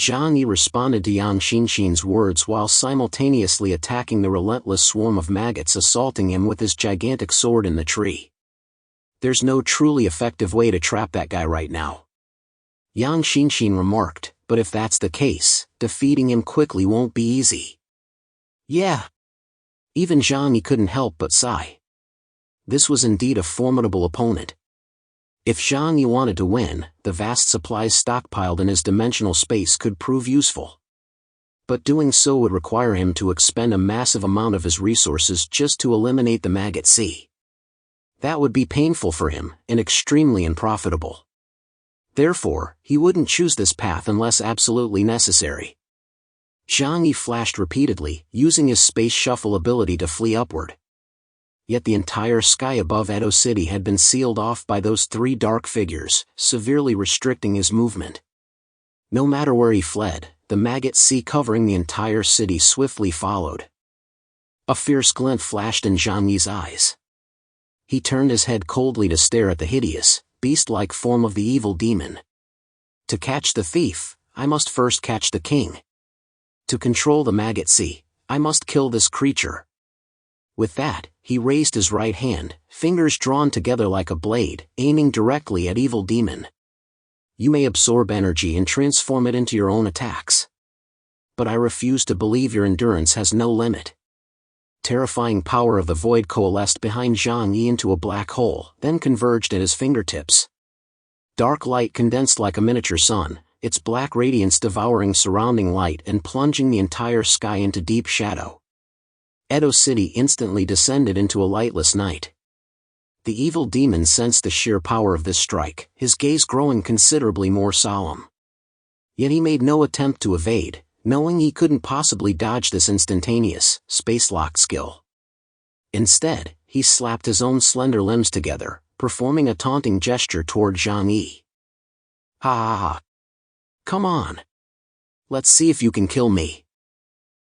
Zhang Yi responded to Yang Xinxin's words while simultaneously attacking the relentless swarm of maggots assaulting him with his gigantic sword in the tree. There's no truly effective way to trap that guy right now, Yang Xinxin remarked, but if that's the case, defeating him quickly won't be easy. Yeah. Even Zhang Yi couldn't help but sigh. This was indeed a formidable opponent. If Zhang Yi wanted to win, the vast supplies stockpiled in his dimensional space could prove useful. But doing so would require him to expend a massive amount of his resources just to eliminate the maggot sea. That would be painful for him, and extremely unprofitable. Therefore, he wouldn't choose this path unless absolutely necessary. Zhang Yi flashed repeatedly, using his space shuffle ability to flee upward. Yet the entire sky above Edo City had been sealed off by those three dark figures, severely restricting his movement. No matter where he fled, the maggot sea covering the entire city swiftly followed. A fierce glint flashed in Zhang Yi's eyes. He turned his head coldly to stare at the hideous, beast-like form of the evil demon. To catch the thief, I must first catch the king. To control the maggot sea, I must kill this creature. With that, he raised his right hand, fingers drawn together like a blade, aiming directly at evil demon. You may absorb energy and transform it into your own attacks. But I refuse to believe your endurance has no limit. Terrifying power of the void coalesced behind Zhang Yi into a black hole, then converged at his fingertips. Dark light condensed like a miniature sun, its black radiance devouring surrounding light and plunging the entire sky into deep shadow. Edo City instantly descended into a lightless night. The evil demon sensed the sheer power of this strike, his gaze growing considerably more solemn. Yet he made no attempt to evade, knowing he couldn't possibly dodge this instantaneous, space-locked skill. Instead, he slapped his own slender limbs together, performing a taunting gesture toward Zhang Yi. Ha ha ha. Come on. Let's see if you can kill me.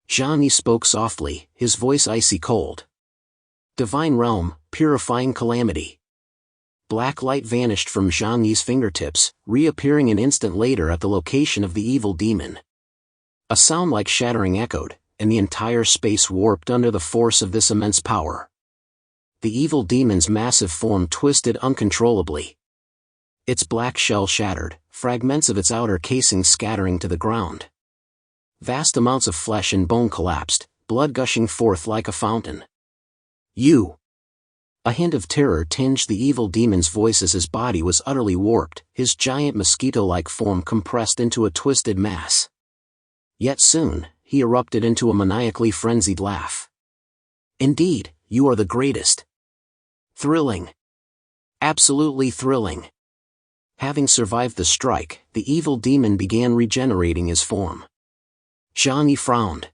Zhang Yi spoke softly, his voice icy cold. Divine realm, purifying calamity. Black light vanished from Zhang Yi's fingertips, reappearing an instant later at the location of the evil demon. A sound like shattering echoed, and the entire space warped under the force of this immense power. The evil demon's massive form twisted uncontrollably. Its black shell shattered, fragments of its outer casing scattering to the ground. Vast amounts of flesh and bone collapsed, blood gushing forth like a fountain. You! A hint of terror tinged the evil demon's voice as his body was utterly warped, his giant mosquito-like form compressed into a twisted mass. Yet soon, he erupted into a maniacally frenzied laugh. Indeed, you are the greatest. Thrilling. Absolutely thrilling. Having survived the strike, the evil demon began regenerating his form. Zhang Yi frowned.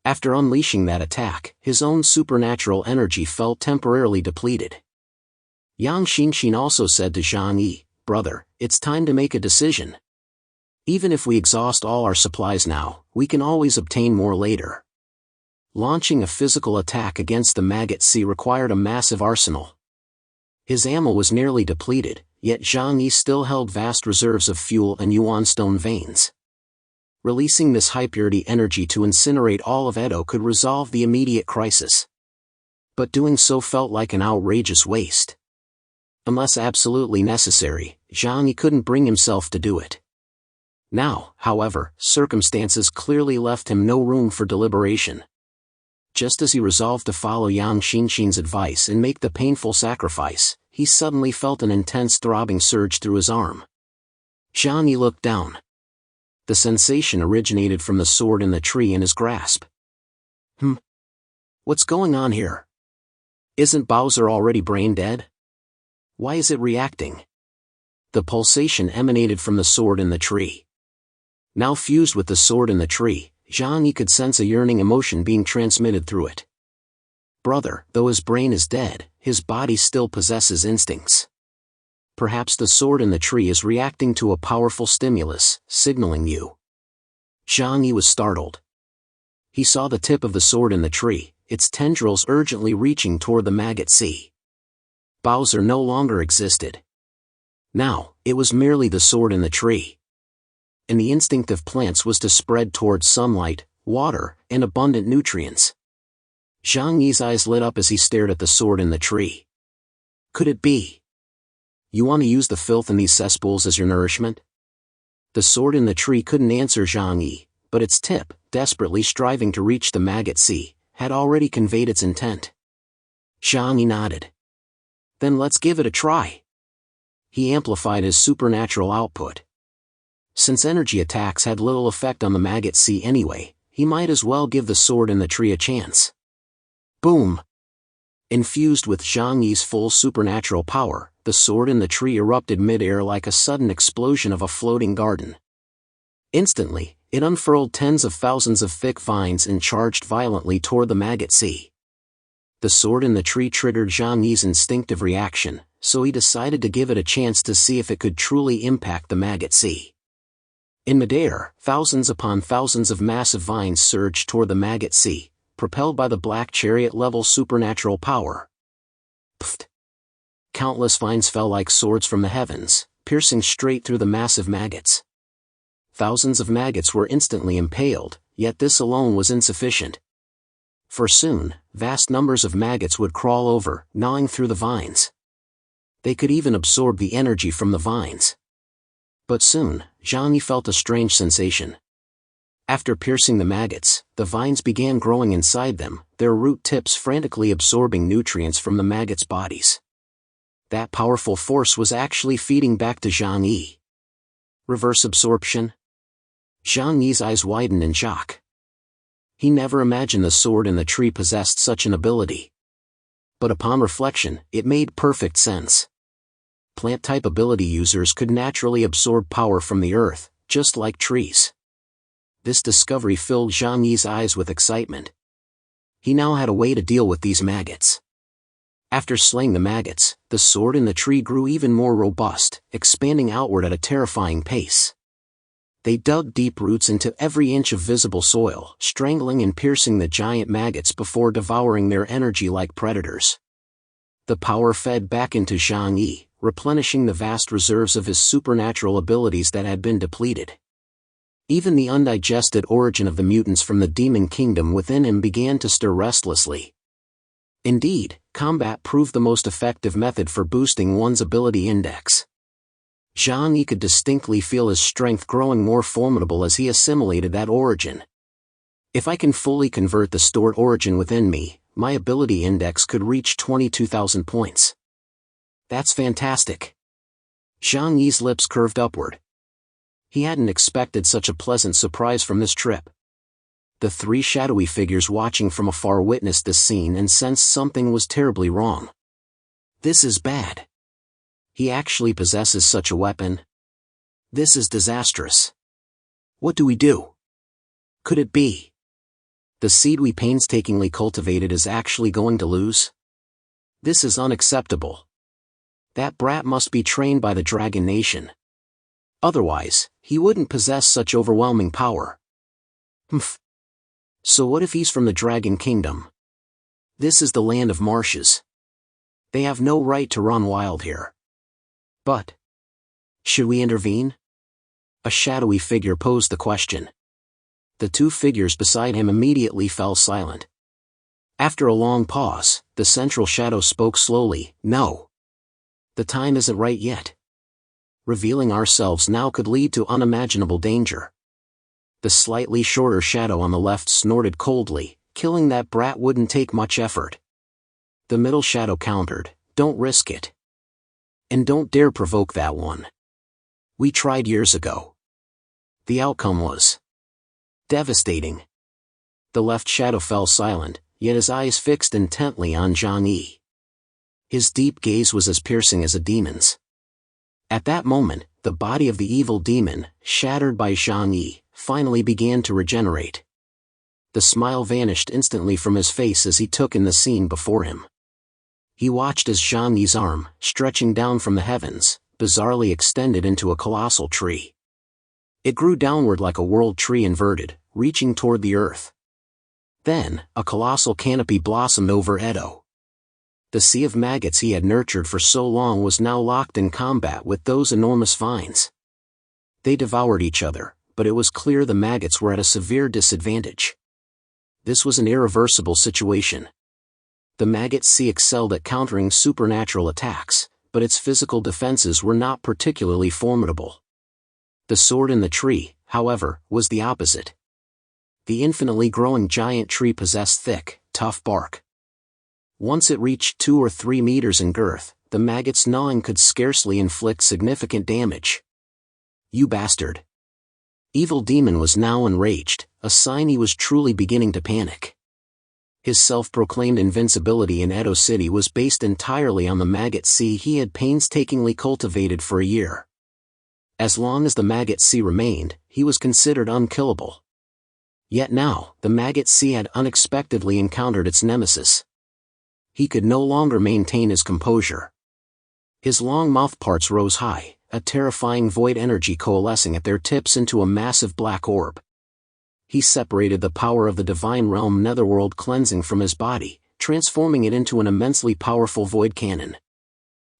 After unleashing that attack, his own supernatural energy felt temporarily depleted. Yang Xinxin also said to Zhang Yi, "Brother, it's time to make a decision. Even if we exhaust all our supplies now, we can always obtain more later." Launching a physical attack against the maggot sea required a massive arsenal. His ammo was nearly depleted, yet Zhang Yi still held vast reserves of fuel and yuan stone veins. Releasing this high-purity energy to incinerate all of Edo could resolve the immediate crisis. But doing so felt like an outrageous waste. Unless absolutely necessary, Zhang Yi couldn't bring himself to do it. Now, however, circumstances clearly left him no room for deliberation. Just as he resolved to follow Yang Xinxin's advice and make the painful sacrifice, he suddenly felt an intense throbbing surge through his arm. Zhang Yi looked down. The sensation originated from the sword in the tree in his grasp. What's going on here? Isn't Bowser already brain dead? Why is it reacting? The pulsation emanated from the sword in the tree. Now fused with the sword in the tree, Zhang Yi could sense a yearning emotion being transmitted through it. Brother, though his brain is dead, his body still possesses instincts. Perhaps the sword in the tree is reacting to a powerful stimulus, signaling you. Zhang Yi was startled. He saw the tip of the sword in the tree, its tendrils urgently reaching toward the maggot sea. Bowser no longer existed. Now, it was merely the sword in the tree. And the instinct of plants was to spread towards sunlight, water, and abundant nutrients. Zhang Yi's eyes lit up as he stared at the sword in the tree. Could it be? You want to use the filth in these cesspools as your nourishment? The sword in the tree couldn't answer Zhang Yi, but its tip, desperately striving to reach the maggot sea, had already conveyed its intent. Zhang Yi nodded. Then let's give it a try. He amplified his supernatural output. Since energy attacks had little effect on the maggot sea anyway, he might as well give the sword in the tree a chance. Boom! Infused with Zhang Yi's full supernatural power, the sword in the tree erupted mid-air like a sudden explosion of a floating garden. Instantly, it unfurled tens of thousands of thick vines and charged violently toward the maggot sea. The sword in the tree triggered Zhang Yi's instinctive reaction, so he decided to give it a chance to see if it could truly impact the maggot sea. In midair, thousands upon thousands of massive vines surged toward the maggot sea, propelled by the black chariot-level supernatural power. Pfft! Countless vines fell like swords from the heavens, piercing straight through the massive maggots. Thousands of maggots were instantly impaled, yet this alone was insufficient. For soon, vast numbers of maggots would crawl over, gnawing through the vines. They could even absorb the energy from the vines. But soon, Zhang Yi felt a strange sensation. After piercing the maggots, the vines began growing inside them, their root tips frantically absorbing nutrients from the maggots' bodies. That powerful force was actually feeding back to Zhang Yi. Reverse absorption? Zhang Yi's eyes widened in shock. He never imagined the sword in the tree possessed such an ability. But upon reflection, it made perfect sense. Plant-type ability users could naturally absorb power from the earth, just like trees. This discovery filled Zhang Yi's eyes with excitement. He now had a way to deal with these maggots. After slaying the maggots, the sword in the tree grew even more robust, expanding outward at a terrifying pace. They dug deep roots into every inch of visible soil, strangling and piercing the giant maggots before devouring their energy like predators. The power fed back into Zhang Yi, replenishing the vast reserves of his supernatural abilities that had been depleted. Even the undigested origin of the mutants from the demon kingdom within him began to stir restlessly. Indeed, combat proved the most effective method for boosting one's ability index. Zhang Yi could distinctly feel his strength growing more formidable as he assimilated that origin. If I can fully convert the stored origin within me, my ability index could reach 22,000 points. That's fantastic. Zhang Yi's lips curved upward. He hadn't expected such a pleasant surprise from this trip. The three shadowy figures watching from afar witnessed this scene and sensed something was terribly wrong. This is bad. He actually possesses such a weapon. This is disastrous. What do we do? Could it be? The seed we painstakingly cultivated is actually going to lose? This is unacceptable. That brat must be trained by the Dragon Nation. Otherwise, he wouldn't possess such overwhelming power. Humph. So what if he's from the Dragon Kingdom? This is the land of marshes. They have no right to run wild here. But should we intervene? A shadowy figure posed the question. The two figures beside him immediately fell silent. After a long pause, the central shadow spoke slowly, "No. The time isn't right yet. Revealing ourselves now could lead to unimaginable danger." The slightly shorter shadow on the left snorted coldly, "Killing that brat wouldn't take much effort." The middle shadow countered, "Don't risk it. And don't dare provoke that one. We tried years ago. The outcome was devastating." The left shadow fell silent, yet his eyes fixed intently on Zhang Yi. His deep gaze was as piercing as a demon's. At that moment, the body of the evil demon, shattered by Zhang Yi, finally began to regenerate. The smile vanished instantly from his face as he took in the scene before him. He watched as Zhang Yi's arm, stretching down from the heavens, bizarrely extended into a colossal tree. It grew downward like a world tree inverted, reaching toward the earth. Then, a colossal canopy blossomed over Edo. The sea of maggots he had nurtured for so long was now locked in combat with those enormous vines. They devoured each other, but it was clear the maggots were at a severe disadvantage. This was an irreversible situation. The maggot sea excelled at countering supernatural attacks, but its physical defenses were not particularly formidable. The sword in the tree, however, was the opposite. The infinitely growing giant tree possessed thick, tough bark. Once it reached 2 or 3 meters in girth, the maggot's gnawing could scarcely inflict significant damage. "You bastard!" Evil Demon was now enraged, a sign he was truly beginning to panic. His self-proclaimed invincibility in Edo City was based entirely on the maggot sea he had painstakingly cultivated for a year. As long as the maggot sea remained, he was considered unkillable. Yet now, the maggot sea had unexpectedly encountered its nemesis. He could no longer maintain his composure. His long mouth parts rose high, a terrifying void energy coalescing at their tips into a massive black orb. He separated the power of the divine realm netherworld cleansing from his body, transforming it into an immensely powerful void cannon.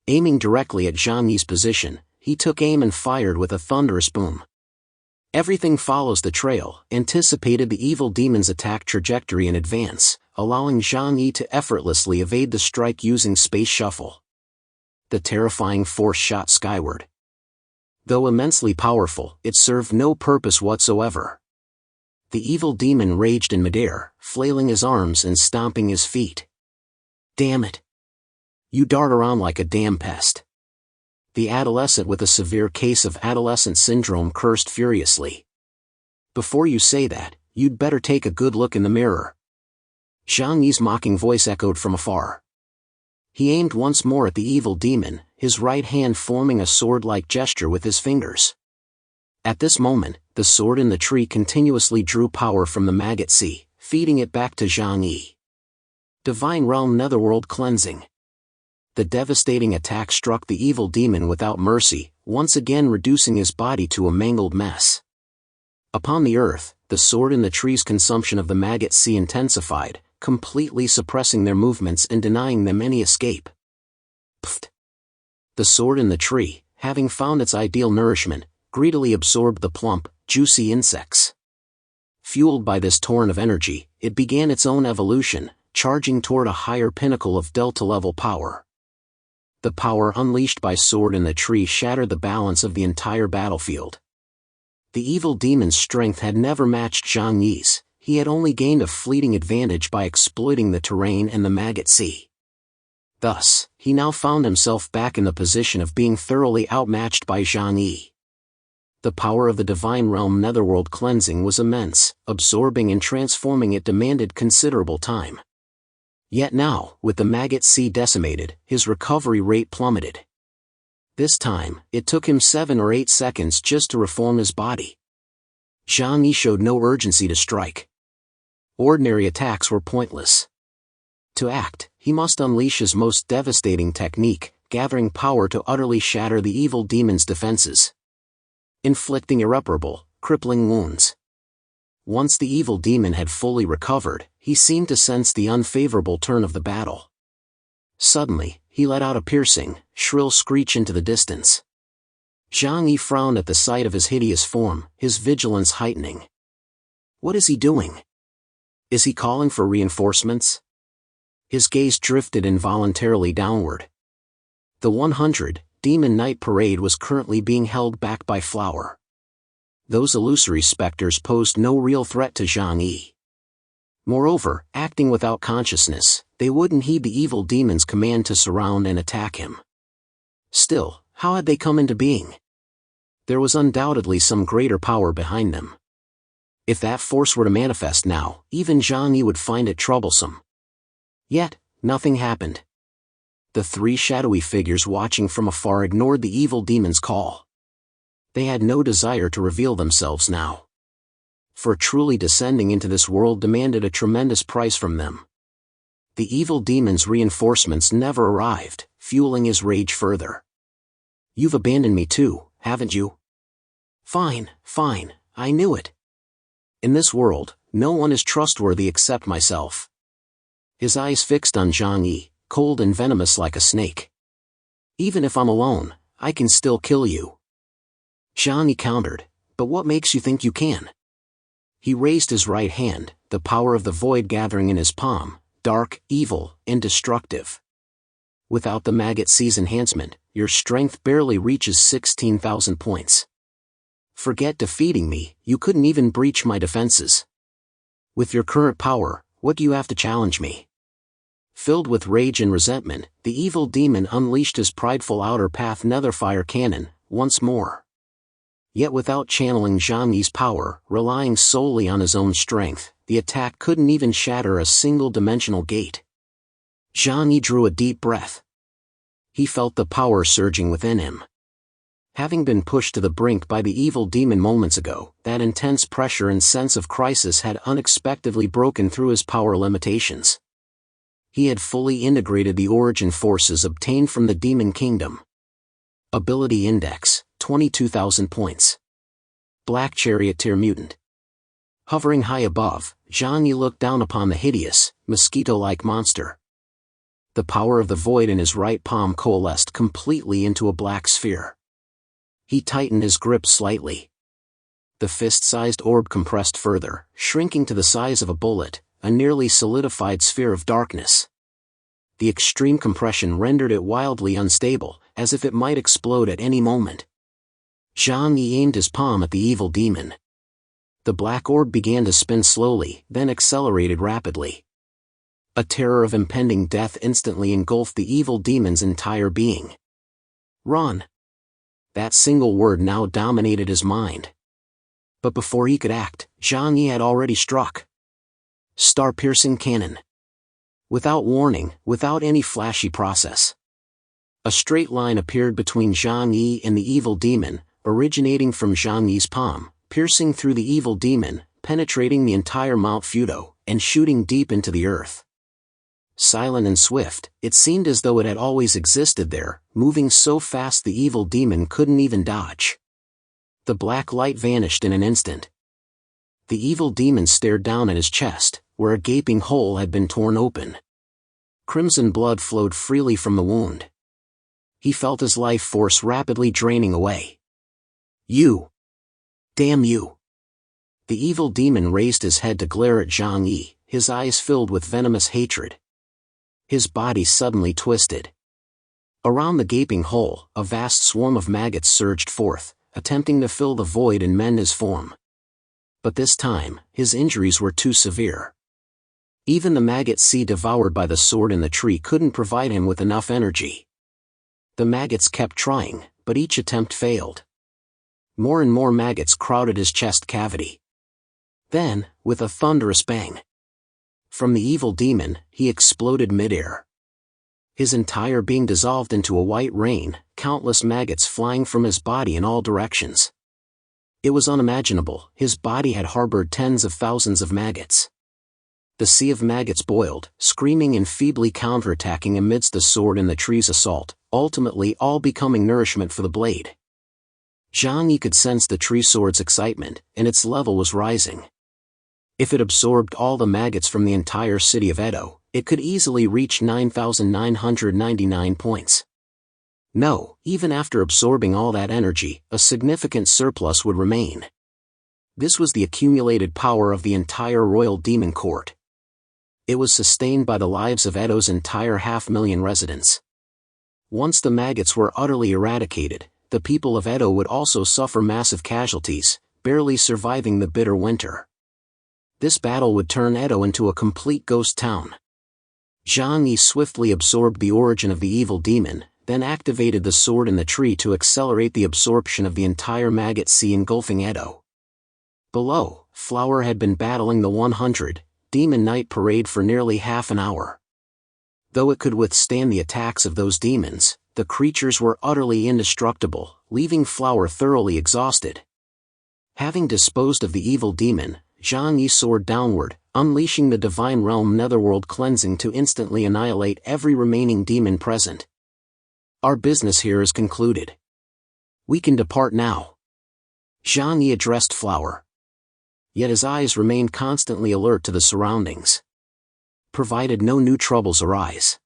Aiming directly at Zhang Yi's position, he took aim and fired with a thunderous boom. Everything follows the trail, anticipated the evil demon's attack trajectory in advance, allowing Zhang Yi to effortlessly evade the strike using space shuffle. The terrifying force shot skyward. Though immensely powerful, it served no purpose whatsoever. The evil demon raged in midair, flailing his arms and stomping his feet. "Damn it! You dart around like a damn pest." The adolescent with a severe case of adolescent syndrome cursed furiously. "Before you say that, you'd better take a good look in the mirror." Zhang Yi's mocking voice echoed from afar. He aimed once more at the evil demon, his right hand forming a sword-like gesture with his fingers. At this moment, the sword in the tree continuously drew power from the maggot sea, feeding it back to Zhang Yi. Divine realm netherworld cleansing. The devastating attack struck the evil demon without mercy, once again reducing his body to a mangled mess. Upon the earth, the sword in the tree's consumption of the maggot sea intensified, completely suppressing their movements and denying them any escape. Pfft! The sword in the tree, having found its ideal nourishment, greedily absorbed the plump, juicy insects. Fueled by this torrent of energy, it began its own evolution, charging toward a higher pinnacle of Delta-level power. The power unleashed by sword in the tree shattered the balance of the entire battlefield. The evil demon's strength had never matched Zhang Yi's, he had only gained a fleeting advantage by exploiting the terrain and the maggot sea. Thus, he now found himself back in the position of being thoroughly outmatched by Zhang Yi. The power of the divine realm netherworld cleansing was immense, absorbing and transforming it demanded considerable time. Yet now, with the maggot sea decimated, his recovery rate plummeted. This time, it took him 7 or 8 seconds just to reform his body. Zhang Yi showed no urgency to strike. Ordinary attacks were pointless. To act, he must unleash his most devastating technique, gathering power to utterly shatter the evil demon's defenses. Inflicting irreparable, crippling wounds. Once the evil demon had fully recovered, he seemed to sense the unfavorable turn of the battle. Suddenly, he let out a piercing, shrill screech into the distance. Zhang Yi frowned at the sight of his hideous form, his vigilance heightening. What is he doing? Is he calling for reinforcements? His gaze drifted involuntarily downward. The 100 Demon Night Parade was currently being held back by Flower. Those illusory specters posed no real threat to Zhang Yi. Moreover, acting without consciousness, they wouldn't heed the evil demon's command to surround and attack him. Still, how had they come into being? There was undoubtedly some greater power behind them. If that force were to manifest now, even Zhang Yi would find it troublesome. Yet, nothing happened. The 3 shadowy figures watching from afar ignored the evil demon's call. They had no desire to reveal themselves now. For truly descending into this world demanded a tremendous price from them. The evil demon's reinforcements never arrived, fueling his rage further. You've abandoned me too, haven't you? Fine, I knew it. In this world, no one is trustworthy except myself. His eyes fixed on Zhang Yi, cold and venomous like a snake. Even if I'm alone, I can still kill you. Zhang Yi countered, but what makes you think you can? He raised his right hand, the power of the void gathering in his palm, dark, evil, and destructive. Without the Maggot Sea's enhancement, your strength barely reaches 16,000 points. Forget defeating me, you couldn't even breach my defenses. With your current power, what do you have to challenge me? Filled with rage and resentment, the evil demon unleashed his prideful outer path netherfire cannon, once more. Yet without channeling Zhang Yi's power, relying solely on his own strength, the attack couldn't even shatter a single-dimensional gate. Zhang Yi drew a deep breath. He felt the power surging within him. Having been pushed to the brink by the evil demon moments ago, that intense pressure and sense of crisis had unexpectedly broken through his power limitations. He had fully integrated the origin forces obtained from the Demon Kingdom. Ability Index, 22,000 points. Black Charioteer Mutant. Hovering high above, Zhang Yi looked down upon the hideous, mosquito-like monster. The power of the void in his right palm coalesced completely into a black sphere. He tightened his grip slightly. The fist-sized orb compressed further, shrinking to the size of a bullet, a nearly solidified sphere of darkness. The extreme compression rendered it wildly unstable, as if it might explode at any moment. Zhang Yi aimed his palm at the evil demon. The black orb began to spin slowly, then accelerated rapidly. A terror of impending death instantly engulfed the evil demon's entire being. Run! That single word now dominated his mind. But before he could act, Zhang Yi had already struck. Star-piercing cannon. Without warning, without any flashy process. A straight line appeared between Zhang Yi and the evil demon, originating from Zhang Yi's palm, piercing through the evil demon, penetrating the entire Mount Fudo, and shooting deep into the earth. Silent and swift, it seemed as though it had always existed there, moving so fast the evil demon couldn't even dodge. The black light vanished in an instant. The evil demon stared down at his chest, where a gaping hole had been torn open. Crimson blood flowed freely from the wound. He felt his life force rapidly draining away. You! Damn you! The evil demon raised his head to glare at Zhang Yi, his eyes filled with venomous hatred. His body suddenly twisted. Around the gaping hole, a vast swarm of maggots surged forth, attempting to fill the void and mend his form. But this time, his injuries were too severe. Even the maggot sea devoured by the sword in the tree couldn't provide him with enough energy. The maggots kept trying, but each attempt failed. More and more maggots crowded his chest cavity. Then, with a thunderous bang, from the evil demon, he exploded midair. His entire being dissolved into a white rain, countless maggots flying from his body in all directions. It was unimaginable, his body had harbored tens of thousands of maggots. The sea of maggots boiled, screaming and feebly counterattacking amidst the sword and the tree's assault, ultimately all becoming nourishment for the blade. Zhang Yi could sense the tree sword's excitement, and its level was rising. If it absorbed all the maggots from the entire city of Edo, it could easily reach 9,999 points. No, even after absorbing all that energy, a significant surplus would remain. This was the accumulated power of the entire royal demon court. It was sustained by the lives of Edo's entire 500,000 residents. Once the maggots were utterly eradicated, the people of Edo would also suffer massive casualties, barely surviving the bitter winter. This battle would turn Edo into a complete ghost town. Zhang Yi swiftly absorbed the origin of the evil demon, then activated the sword in the tree to accelerate the absorption of the entire maggot sea engulfing Edo. Below, Flower had been battling the 100 demon night parade for nearly half an hour. Though it could withstand the attacks of those demons, the creatures were utterly indestructible, leaving Flower thoroughly exhausted. Having disposed of the evil demon, Zhang Yi soared downward, unleashing the divine realm netherworld cleansing to instantly annihilate every remaining demon present. Our business here is concluded. We can depart now. Zhang Yi addressed Flower. Yet his eyes remained constantly alert to the surroundings. Provided no new troubles arise.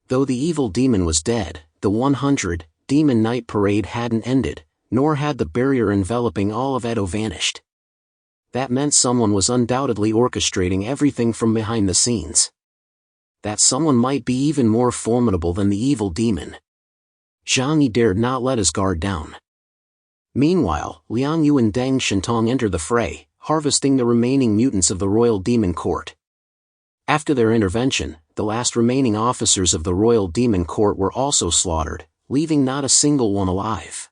Though the evil demon was dead, the 100 demon night parade hadn't ended. nor had the barrier enveloping all of Edo vanished. That meant someone was undoubtedly orchestrating everything from behind the scenes. That someone might be even more formidable than the evil demon. Zhang Yi dared not let his guard down. Meanwhile, Liang Yu and Deng Shintong entered the fray, harvesting the remaining mutants of the royal demon court. After their intervention, the last remaining officers of the royal demon court were also slaughtered, leaving not a single one alive.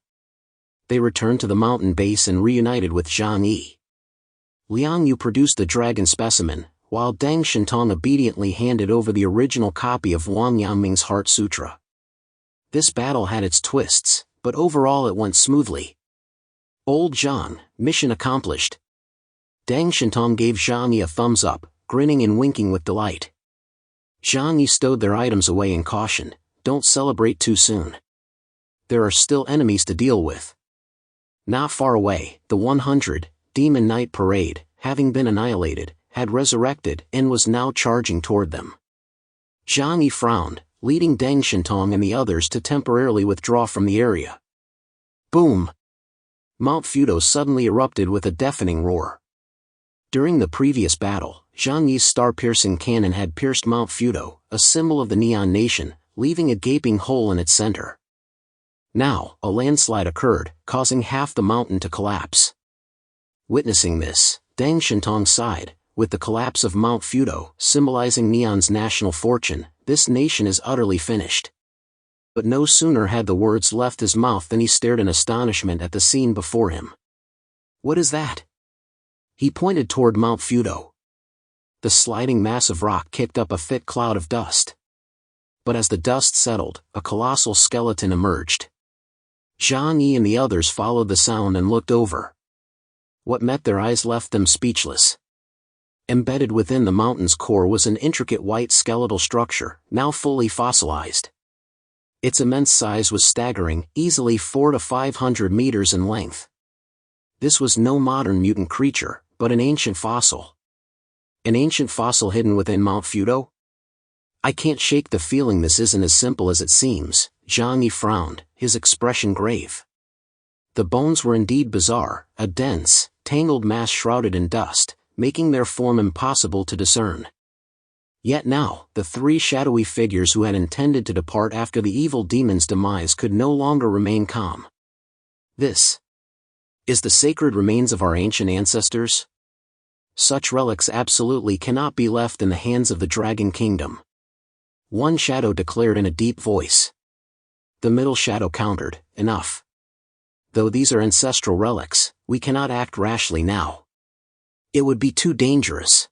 They returned to the mountain base and reunited with Zhang Yi. Liang Yu produced the dragon specimen, while Deng Shintong obediently handed over the original copy of Wang Yangming's Heart Sutra. This battle had its twists, but overall it went smoothly. Old Zhang, mission accomplished. Deng Shintong gave Zhang Yi a thumbs up, grinning and winking with delight. Zhang Yi stowed their items away and cautioned, "Don't celebrate too soon. There are still enemies to deal with." Not far away, the 100 Demon Knight Parade, having been annihilated, had resurrected and was now charging toward them. Zhang Yi frowned, leading Deng Shintong and the others to temporarily withdraw from the area. Boom! Mount Fudo suddenly erupted with a deafening roar. During the previous battle, Zhang Yi's star-piercing cannon had pierced Mount Fudo, a symbol of the Neon Nation, leaving a gaping hole in its center. Now, a landslide occurred, causing half the mountain to collapse. Witnessing this, Deng Shintong sighed. With the collapse of Mount Fudo, symbolizing Neon's national fortune, this nation is utterly finished. But no sooner had the words left his mouth than he stared in astonishment at the scene before him. What is that? He pointed toward Mount Fudo. The sliding mass of rock kicked up a thick cloud of dust. But as the dust settled, a colossal skeleton emerged. Zhang Yi and the others followed the sound and looked over. What met their eyes left them speechless. Embedded within the mountain's core was an intricate white skeletal structure, now fully fossilized. Its immense size was staggering, easily 400 to 500 meters in length. This was no modern mutant creature, but an ancient fossil. An ancient fossil hidden within Mount Fudo? I can't shake the feeling this isn't as simple as it seems. Zhang Yi frowned, his expression grave. The bones were indeed bizarre, a dense, tangled mass shrouded in dust, making their form impossible to discern. Yet now, the three shadowy figures who had intended to depart after the evil demon's demise could no longer remain calm. This is the sacred remains of our ancient ancestors? Such relics absolutely cannot be left in the hands of the Dragon Kingdom. One shadow declared in a deep voice. The middle shadow countered, enough. Though these are ancestral relics, we cannot act rashly now. It would be too dangerous.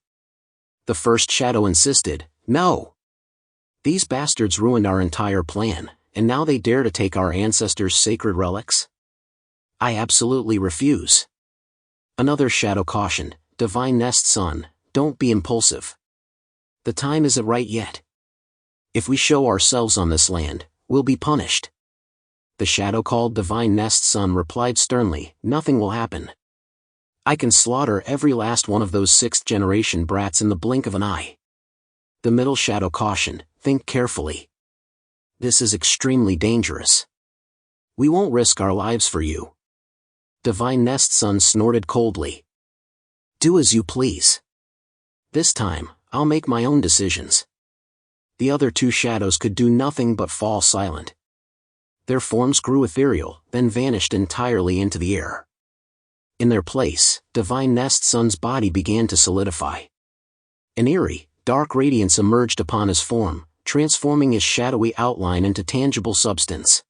The first shadow insisted, no. These bastards ruined our entire plan, and now they dare to take our ancestors' sacred relics? I absolutely refuse. Another shadow cautioned, Divine Nest Son, don't be impulsive. The time isn't right yet. If we show ourselves on this land, we'll be punished. The shadow called Divine Nest Son replied sternly, nothing will happen. I can slaughter every last one of those sixth-generation brats in the blink of an eye. The middle shadow cautioned, think carefully. This is extremely dangerous. We won't risk our lives for you. Divine Nest Son snorted coldly. Do as you please. This time, I'll make my own decisions. The other two shadows could do nothing but fall silent. Their forms grew ethereal, then vanished entirely into the air. In their place, Divine Nest Son's body began to solidify. An eerie, dark radiance emerged upon his form, transforming his shadowy outline into tangible substance.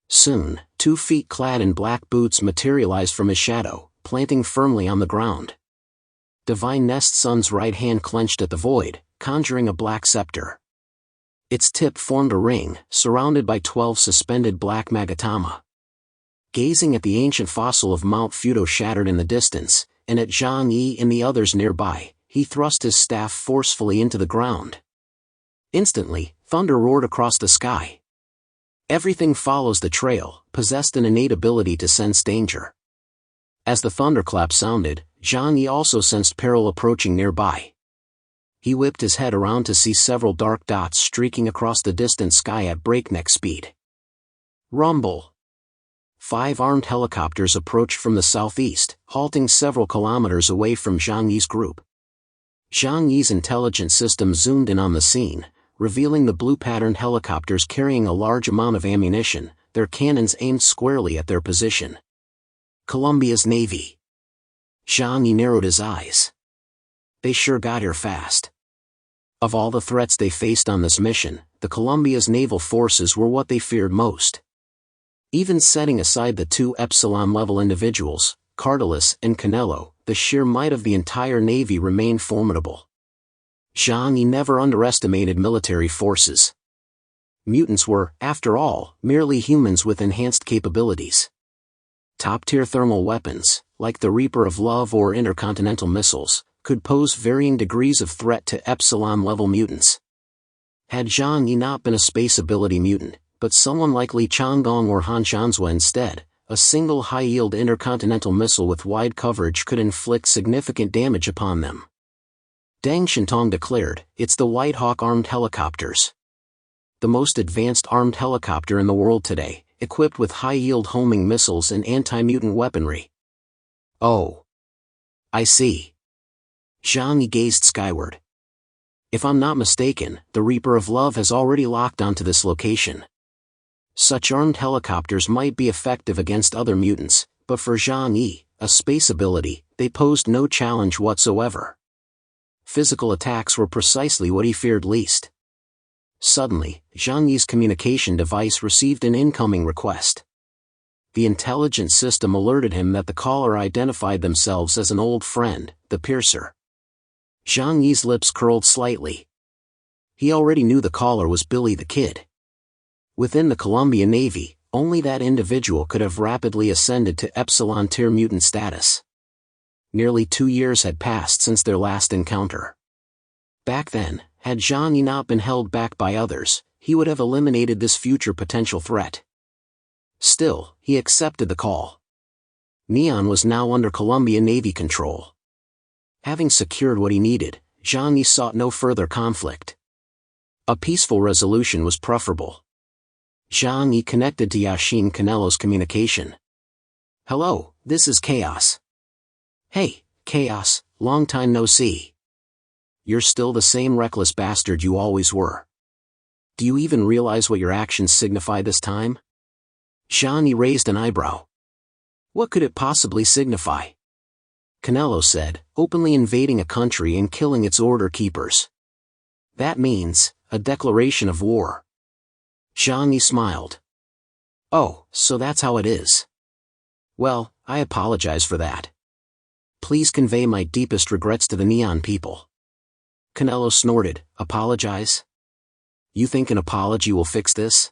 Soon, 2 feet clad in black boots materialized from his shadow, planting firmly on the ground. Divine Nest Son's right hand clenched at the void, conjuring a black scepter. Its tip formed a ring, surrounded by 12 suspended black magatama. Gazing at the ancient fossil of Mount Fudo shattered in the distance, and at Zhang Yi and the others nearby, he thrust his staff forcefully into the ground. Instantly, thunder roared across the sky. Everything follows the trail, possessed an innate ability to sense danger. As the thunderclap sounded, Zhang Yi also sensed peril approaching nearby. He whipped his head around to see several dark dots streaking across the distant sky at breakneck speed. Rumble! 5 armed helicopters approached from the southeast, halting several kilometers away from Zhang Yi's group. Zhang Yi's intelligence system zoomed in on the scene, revealing the blue-patterned helicopters carrying a large amount of ammunition, their cannons aimed squarely at their position. Colombia's Navy. Zhang Yi narrowed his eyes. They sure got here fast. Of all the threats they faced on this mission, the Colombia's naval forces were what they feared most. Even setting aside the 2 Epsilon-level individuals, Cartelis and Canelo, the sheer might of the entire Navy remained formidable. Zhang Yi never underestimated military forces. Mutants were, after all, merely humans with enhanced capabilities. Top-tier thermal weapons, like the Reaper of Love or intercontinental missiles, could pose varying degrees of threat to Epsilon-level mutants. Had Zhang Yi not been a space ability mutant, but someone like Li Changgong or Han Zhanzhua instead, a single high-yield intercontinental missile with wide coverage could inflict significant damage upon them. Deng Shintong declared, "It's the White Hawk armed helicopters. The most advanced armed helicopter in the world today, equipped with high-yield homing missiles and anti-mutant weaponry." Oh. I see. Zhang Yi gazed skyward. If I'm not mistaken, the Reaper of Love has already locked onto this location. Such armed helicopters might be effective against other mutants, but for Zhang Yi, a space ability, they posed no challenge whatsoever. Physical attacks were precisely what he feared least. Suddenly, Zhang Yi's communication device received an incoming request. The intelligence system alerted him that the caller identified themselves as an old friend, the Piercer. Zhang Yi's lips curled slightly. He already knew the caller was Billy the Kid. Within the Columbia Navy, only that individual could have rapidly ascended to Epsilon-tier mutant status. Nearly 2 years had passed since their last encounter. Back then, had Zhang Yi not been held back by others, he would have eliminated this future potential threat. Still, he accepted the call. Neon was now under Columbia Navy control. Having secured what he needed, Zhang Yi sought no further conflict. A peaceful resolution was preferable. Zhang Yi connected to Yashin Canelo's communication. "Hello, this is Chaos." "Hey, Chaos, long time no see. You're still the same reckless bastard you always were. Do you even realize what your actions signify this time?" Zhang Yi raised an eyebrow. "What could it possibly signify?" Canelo said, "Openly invading a country and killing its order keepers. That means, a declaration of war." Zhang Yi smiled. "Oh, so that's how it is. Well, I apologize for that. Please convey my deepest regrets to the Neon people." Canelo snorted, "Apologize? You think an apology will fix this?"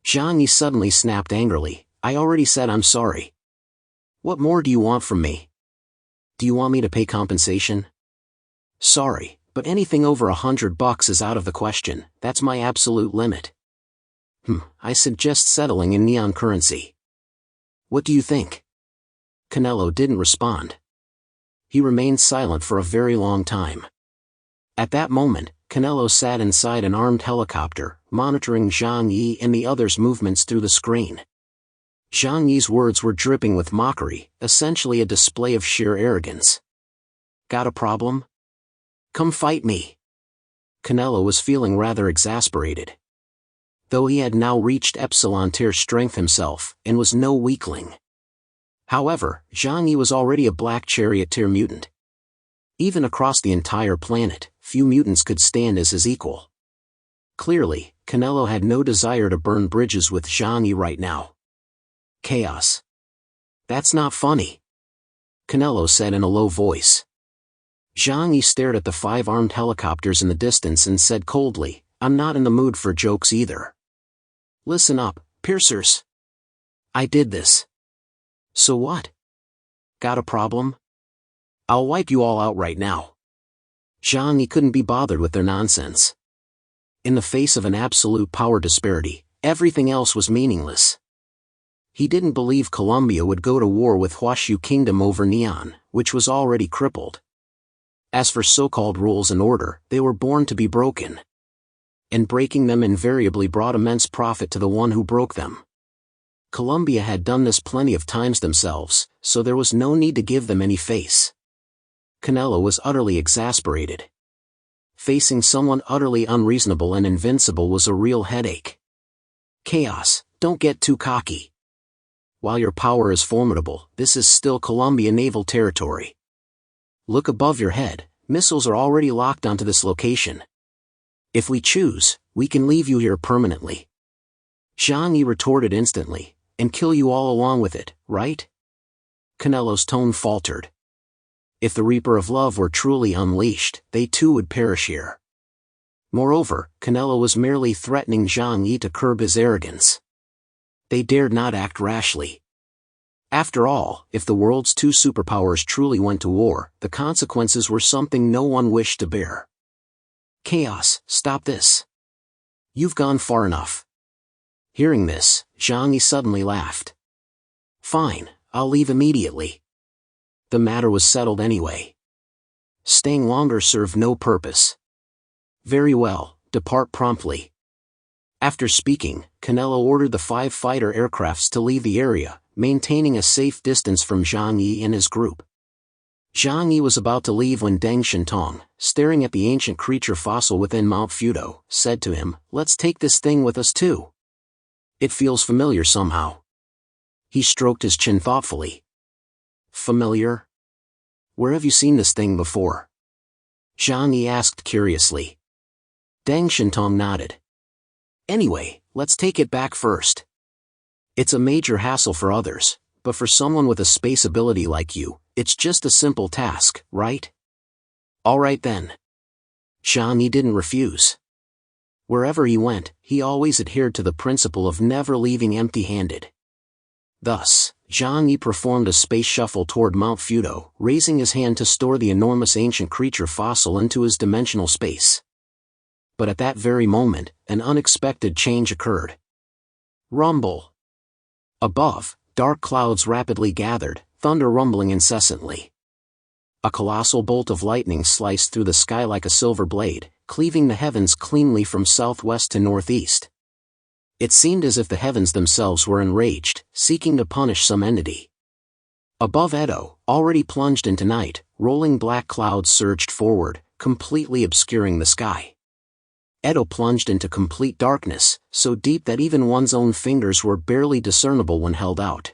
Zhang Yi suddenly snapped angrily, "I already said I'm sorry. What more do you want from me? Do you want me to pay compensation?" "Sorry, but anything over $100 is out of the question. That's my absolute limit." I suggest settling in Neon currency. What do you think?" Canelo didn't respond. He remained silent for a very long time. At that moment, Canelo sat inside an armed helicopter, monitoring Zhang Yi and the others' movements through the screen. Zhang Yi's words were dripping with mockery, essentially a display of sheer arrogance. "Got a problem? Come fight me." Canelo was feeling rather exasperated. Though he had now reached Epsilon-tier strength himself, and was no weakling. However, Zhang Yi was already a Black Chariot-tier mutant. Even across the entire planet, few mutants could stand as his equal. Clearly, Canelo had no desire to burn bridges with Zhang Yi right now. "Chaos. That's not funny," Canelo said in a low voice. Zhang Yi stared at the 5 armed helicopters in the distance and said coldly, "I'm not in the mood for jokes either. Listen up, Piercers. I did this. So what? Got a problem? I'll wipe you all out right now." Zhang Yi couldn't be bothered with their nonsense. In the face of an absolute power disparity, everything else was meaningless. He didn't believe Columbia would go to war with Huashu Kingdom over Neon, which was already crippled. As for so-called rules and order, they were born to be broken. And breaking them invariably brought immense profit to the one who broke them. Colombia had done this plenty of times themselves, so there was no need to give them any face. Canelo was utterly exasperated. Facing someone utterly unreasonable and invincible was a real headache. Chaos, don't get too cocky. While your power is formidable, this is still Colombia naval territory. Look above your head, missiles are already locked onto this location. If we choose, we can leave you here permanently. Zhang Yi retorted instantly, and kill you all along with it, right? Canelo's tone faltered. If the Reaper of Love were truly unleashed, they too would perish here. Moreover, Canelo was merely threatening Zhang Yi to curb his arrogance. They dared not act rashly. After all, if the world's two superpowers truly went to war, the consequences were something no one wished to bear. Chaos, stop this. You've gone far enough. Hearing this, Zhang Yi suddenly laughed. Fine, I'll leave immediately. The matter was settled anyway. Staying longer served no purpose. Very well, depart promptly. After speaking, Canelo ordered the 5 fighter aircrafts to leave the area, maintaining a safe distance from Zhang Yi and his group. Zhang Yi was about to leave when Deng Shintong, staring at the ancient creature fossil within Mount Fudo, said to him, "Let's take this thing with us too. It feels familiar somehow." He stroked his chin thoughtfully. Familiar? Where have you seen this thing before? Zhang Yi asked curiously. Deng Shintong nodded. Anyway, let's take it back first. It's a major hassle for others, but for someone with a space ability like you, it's just a simple task, right? All right then. Zhang Yi didn't refuse. Wherever he went, he always adhered to the principle of never leaving empty-handed. Thus, Zhang Yi performed a space shuffle toward Mount Fudo, raising his hand to store the enormous ancient creature fossil into his dimensional space. But at that very moment, an unexpected change occurred. Rumble. Above, dark clouds rapidly gathered, thunder rumbling incessantly. A colossal bolt of lightning sliced through the sky like a silver blade, cleaving the heavens cleanly from southwest to northeast. It seemed as if the heavens themselves were enraged, seeking to punish some entity. Above Edo, already plunged into night, rolling black clouds surged forward, completely obscuring the sky. Edo plunged into complete darkness, so deep that even one's own fingers were barely discernible when held out.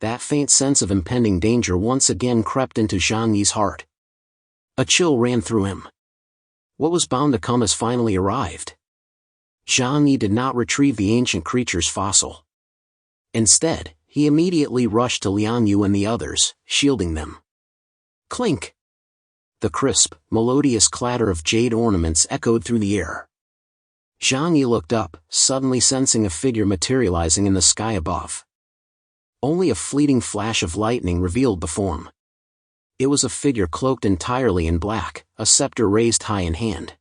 That faint sense of impending danger once again crept into Zhang Yi's heart. A chill ran through him. What was bound to come has finally arrived. Zhang Yi did not retrieve the ancient creature's fossil. Instead, he immediately rushed to Liang Yu and the others, shielding them. Clink! The crisp, melodious clatter of jade ornaments echoed through the air. Zhang Yi looked up, suddenly sensing a figure materializing in the sky above. Only a fleeting flash of lightning revealed the form. It was a figure cloaked entirely in black, a scepter raised high in hand.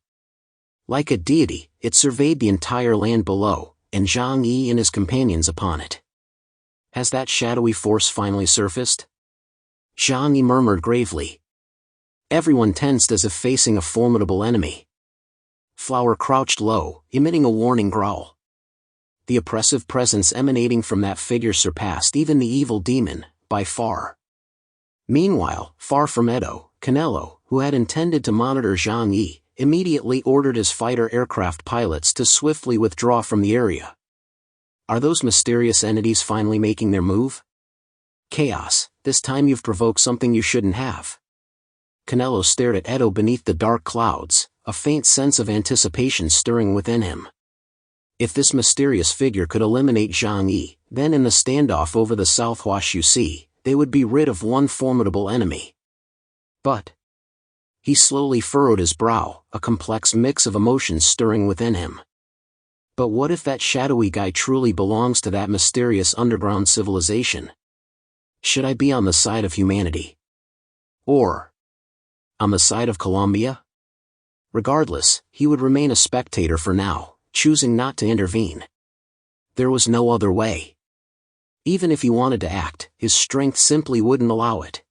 Like a deity, it surveyed the entire land below, and Zhang Yi and his companions upon it. Has that shadowy force finally surfaced? Zhang Yi murmured gravely. Everyone tensed as if facing a formidable enemy. Flower crouched low, emitting a warning growl. The oppressive presence emanating from that figure surpassed even the evil demon, by far. Meanwhile, far from Edo, Canelo, who had intended to monitor Zhang Yi, immediately ordered his fighter aircraft pilots to swiftly withdraw from the area. Are those mysterious entities finally making their move? Chaos, this time you've provoked something you shouldn't have. Canelo stared at Edo beneath the dark clouds, a faint sense of anticipation stirring within him. If this mysterious figure could eliminate Zhang Yi, then in the standoff over the South Huashu Sea, they would be rid of one formidable enemy. But he slowly furrowed his brow, a complex mix of emotions stirring within him. But what if that shadowy guy truly belongs to that mysterious underground civilization? Should I be on the side of humanity? Or on the side of Colombia? Regardless, he would remain a spectator for now, choosing not to intervene. There was no other way. Even if he wanted to act, his strength simply wouldn't allow it.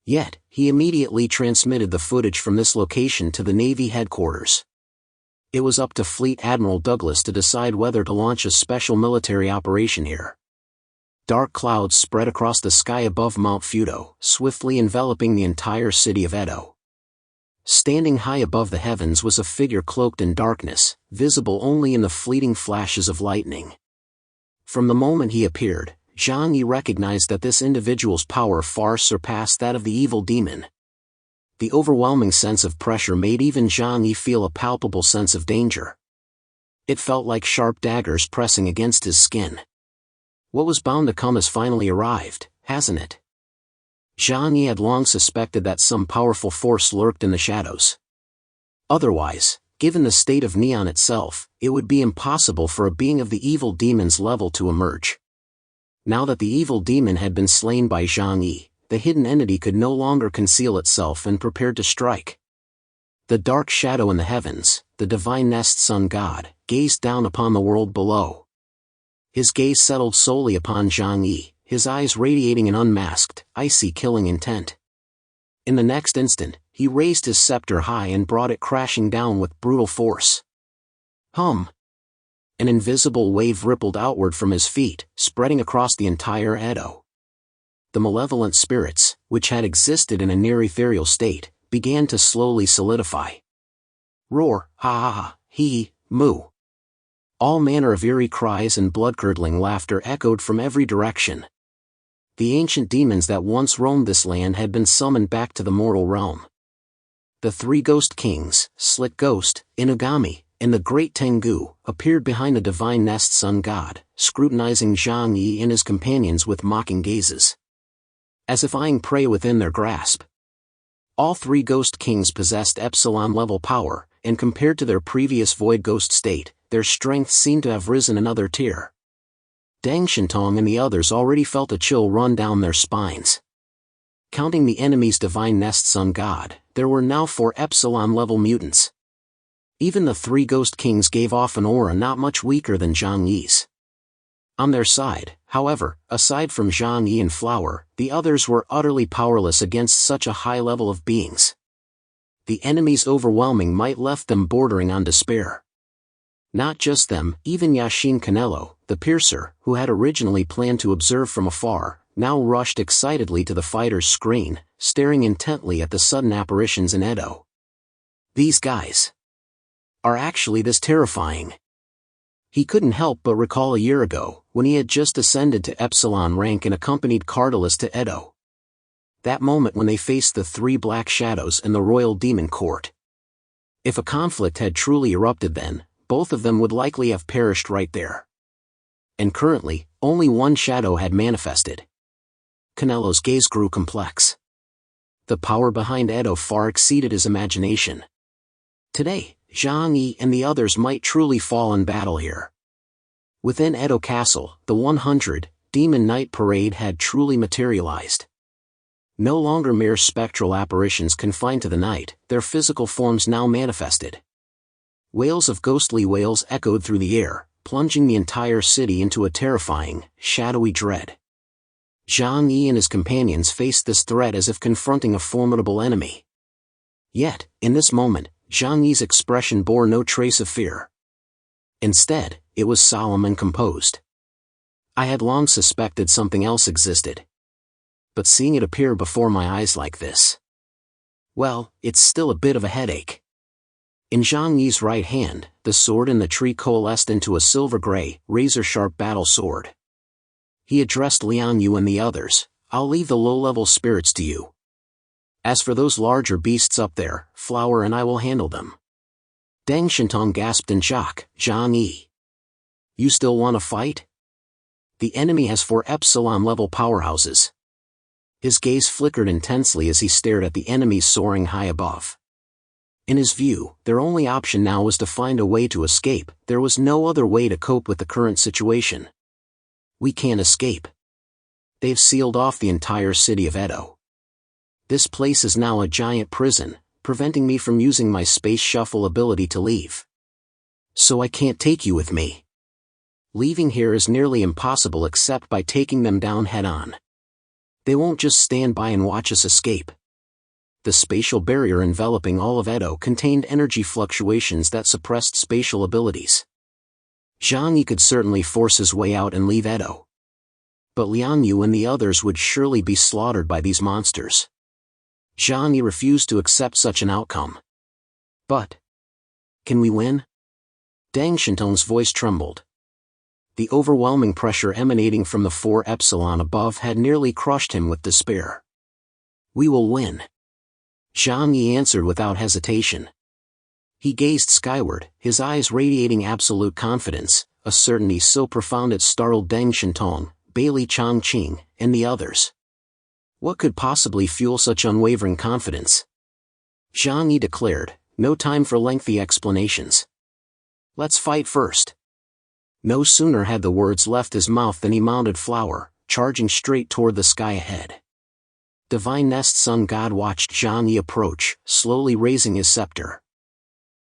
Yet, he immediately transmitted the footage from this location to the Navy headquarters. It was up to Fleet Admiral Douglas to decide whether to launch a special military operation here. Dark clouds spread across the sky above Mount Fudo, swiftly enveloping the entire city of Edo. Standing high above the heavens was a figure cloaked in darkness, visible only in the fleeting flashes of lightning. From the moment he appeared, Zhang Yi recognized that this individual's power far surpassed that of the evil demon. The overwhelming sense of pressure made even Zhang Yi feel a palpable sense of danger. It felt like sharp daggers pressing against his skin. What was bound to come has finally arrived, hasn't it? Zhang Yi had long suspected that some powerful force lurked in the shadows. Otherwise, given the state of Neon itself, it would be impossible for a being of the evil demon's level to emerge. Now that the evil demon had been slain by Zhang Yi, the hidden entity could no longer conceal itself and prepared to strike. The dark shadow in the heavens, the divine Nest Sun God, gazed down upon the world below. His gaze settled solely upon Zhang Yi, his eyes radiating an unmasked, icy killing intent. In the next instant, he raised his scepter high and brought it crashing down with brutal force. Hum! An invisible wave rippled outward from his feet, spreading across the entire Edo. The malevolent spirits, which had existed in a near ethereal state, began to slowly solidify. Roar, ha ha ha, hee, moo. All manner of eerie cries and blood-curdling laughter echoed from every direction. The ancient demons that once roamed this land had been summoned back to the mortal realm. The three ghost kings, Slick Ghost, Inugami, and the great Tengu, appeared behind the divine Nest Sun God, scrutinizing Zhang Yi and his companions with mocking gazes, as if eyeing prey within their grasp. All three ghost kings possessed epsilon-level power, and compared to their previous void ghost state, their strength seemed to have risen another tier. Deng Shintong and the others already felt a chill run down their spines. Counting the enemy's divine Nest Sun God, there were now 4 epsilon-level mutants. Even the three ghost kings gave off an aura not much weaker than Zhang Yi's. On their side, however, aside from Zhang Yi and Flower, the others were utterly powerless against such a high level of beings. The enemy's overwhelming might left them bordering on despair. Not just them, even Yashin Canelo, the piercer, who had originally planned to observe from afar, now rushed excitedly to the fighter's screen, staring intently at the sudden apparitions in Edo. These guys are actually this terrifying. He couldn't help but recall a year ago, when he had just ascended to Epsilon rank and accompanied Cardalus to Edo. That moment when they faced the 3 black shadows in the royal demon court. If a conflict had truly erupted then, both of them would likely have perished right there. And currently, only one shadow had manifested. Canelo's gaze grew complex. The power behind Edo far exceeded his imagination. Today, Zhang Yi and the others might truly fall in battle here. Within Edo Castle, the 100 Demon Night Parade had truly materialized. No longer mere spectral apparitions confined to the night, their physical forms now manifested. Wails of ghostly wails echoed through the air, plunging the entire city into a terrifying, shadowy dread. Zhang Yi and his companions faced this threat as if confronting a formidable enemy. Yet, in this moment, Zhang Yi's expression bore no trace of fear. Instead, it was solemn and composed. I had long suspected something else existed. But seeing it appear before my eyes like this, well, it's still a bit of a headache. In Zhang Yi's right hand, the sword in the tree coalesced into a silver-gray, razor-sharp battle sword. He addressed Liang Yu and the others, I'll leave the low-level spirits to you. As for those larger beasts up there, Flower and I will handle them. Deng Shintong gasped in shock, Zhang Yi. You still want to fight? The enemy has 4 epsilon-level powerhouses. His gaze flickered intensely as he stared at the enemies soaring high above. In his view, their only option now was to find a way to escape. There was no other way to cope with the current situation. We can't escape. They've sealed off the entire city of Edo. This place is now a giant prison, preventing me from using my space shuffle ability to leave. So I can't take you with me. Leaving here is nearly impossible except by taking them down head-on. They won't just stand by and watch us escape. The spatial barrier enveloping all of Edo contained energy fluctuations that suppressed spatial abilities. Zhang Yi could certainly force his way out and leave Edo. but Liang Yu and the others would surely be slaughtered by these monsters. Zhang Yi refused to accept such an outcome. But can we win? Deng Shintong's voice trembled. The overwhelming pressure emanating from the 4 epsilon above had nearly crushed him with despair. We will win. Zhang Yi answered without hesitation. He gazed skyward, his eyes radiating absolute confidence, a certainty so profound it startled Deng Shintong, Bailey Chongqing, and the others. What could possibly fuel such unwavering confidence? Zhang Yi declared, no time for lengthy explanations. Let's fight first. No sooner had the words left his mouth than he mounted Flower, charging straight toward the sky ahead. Divine Nest Sun God watched Zhang Yi approach, slowly raising his scepter.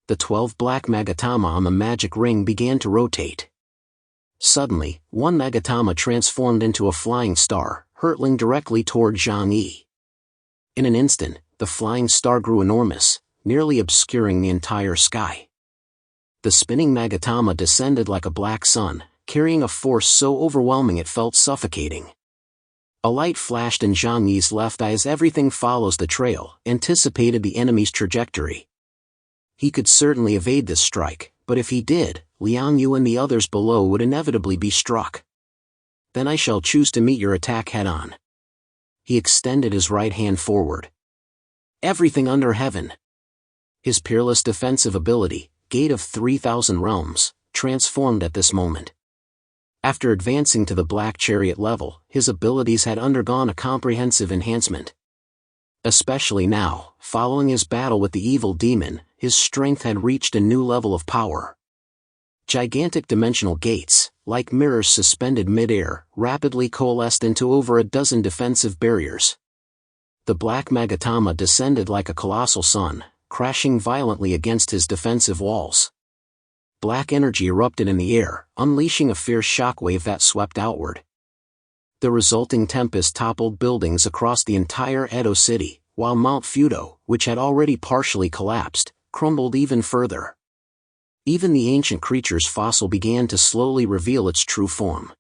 The 12 black Magatama on the magic ring began to rotate. Suddenly, one Magatama transformed into a flying star, hurtling directly toward Zhang Yi. In an instant, the flying star grew enormous, nearly obscuring the entire sky. The spinning Magatama descended like a black sun, carrying a force so overwhelming it felt suffocating. A light flashed in Zhang Yi's left eye as everything follows the trail, anticipated the enemy's trajectory. He could certainly evade this strike, but if he did, Liang Yu and the others below would inevitably be struck. Then I shall choose to meet your attack head-on. He extended his right hand forward. Everything under heaven. His peerless defensive ability, Gate of 3,000 Realms, transformed at this moment. After advancing to the Black Chariot level, his abilities had undergone a comprehensive enhancement. Especially now, following his battle with the evil demon, his strength had reached a new level of power. Gigantic dimensional gates, like mirrors suspended mid-air, rapidly coalesced into over a dozen defensive barriers. The black Magatama descended like a colossal sun, crashing violently against his defensive walls. Black energy erupted in the air, unleashing a fierce shockwave that swept outward. The resulting tempest toppled buildings across the entire Edo city, while Mount Fudo, which had already partially collapsed, crumbled even further. Even the ancient creature's fossil began to slowly reveal its true form.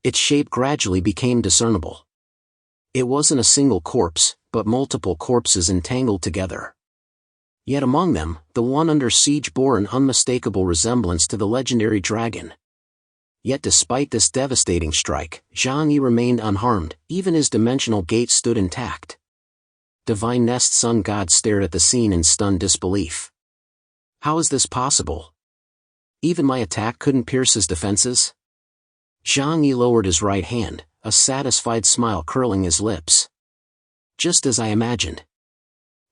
Its shape gradually became discernible. It wasn't a single corpse, but multiple corpses entangled together. Yet among them, the one under siege bore an unmistakable resemblance to the legendary dragon. Yet despite this devastating strike, Zhang Yi remained unharmed, even his dimensional gate stood intact. Divine Nest Sun God stared at the scene in stunned disbelief. How is this possible? Even my attack couldn't pierce his defenses? Zhang Yi lowered his right hand, a satisfied smile curling his lips. Just as I imagined.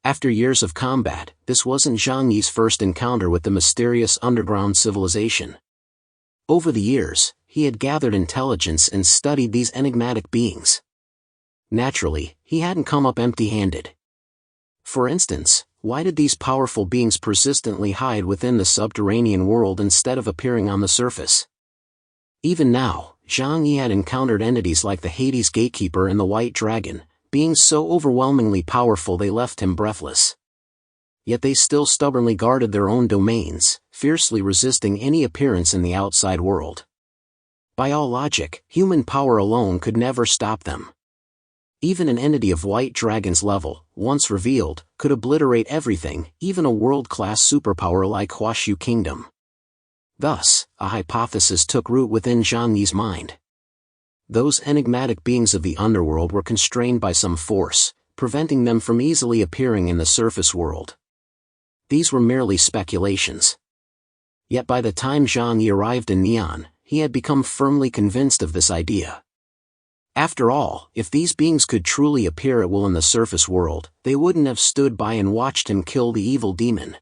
After years of combat, this wasn't Zhang Yi's first encounter with the mysterious underground civilization. Over the years, he had gathered intelligence and studied these enigmatic beings. Naturally, he hadn't come up empty-handed. For instance, why did these powerful beings persistently hide within the subterranean world instead of appearing on the surface? Even now, Zhang Yi had encountered entities like the Hades Gatekeeper and the White Dragon, beings so overwhelmingly powerful they left him breathless. Yet they still stubbornly guarded their own domains, fiercely resisting any appearance in the outside world. By all logic, human power alone could never stop them. Even an entity of White Dragon's level, once revealed, could obliterate everything, even a world-class superpower like Huashu Kingdom. Thus, a hypothesis took root within Zhang Yi's mind. Those enigmatic beings of the underworld were constrained by some force, preventing them from easily appearing in the surface world. These were merely speculations. Yet by the time Zhang Yi arrived in Neon, he had become firmly convinced of this idea. After all, if these beings could truly appear at will in the surface world, they wouldn't have stood by and watched him kill the evil demon.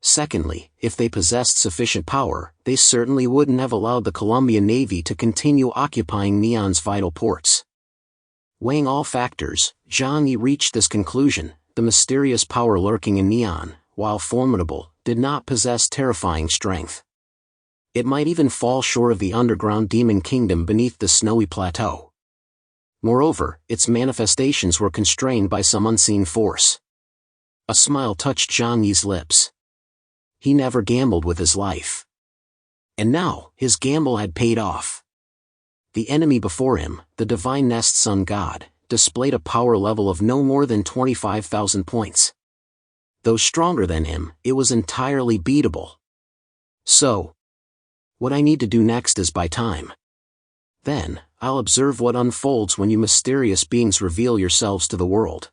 Secondly, if they possessed sufficient power, they certainly wouldn't have allowed the Colombian Navy to continue occupying Neon's vital ports. Weighing all factors, Zhang Yi reached this conclusion: the mysterious power lurking in Neon, while formidable, did not possess terrifying strength. It might even fall short of the underground demon kingdom beneath the snowy plateau. Moreover, its manifestations were constrained by some unseen force. A smile touched Zhang Yi's lips. He never gambled with his life. And now, his gamble had paid off. The enemy before him, the divine Nest Sun God, displayed a power level of no more than 25,000 points. Though stronger than him, it was entirely beatable. So, what I need to do next is buy time. Then, I'll observe what unfolds when you mysterious beings reveal yourselves to the world.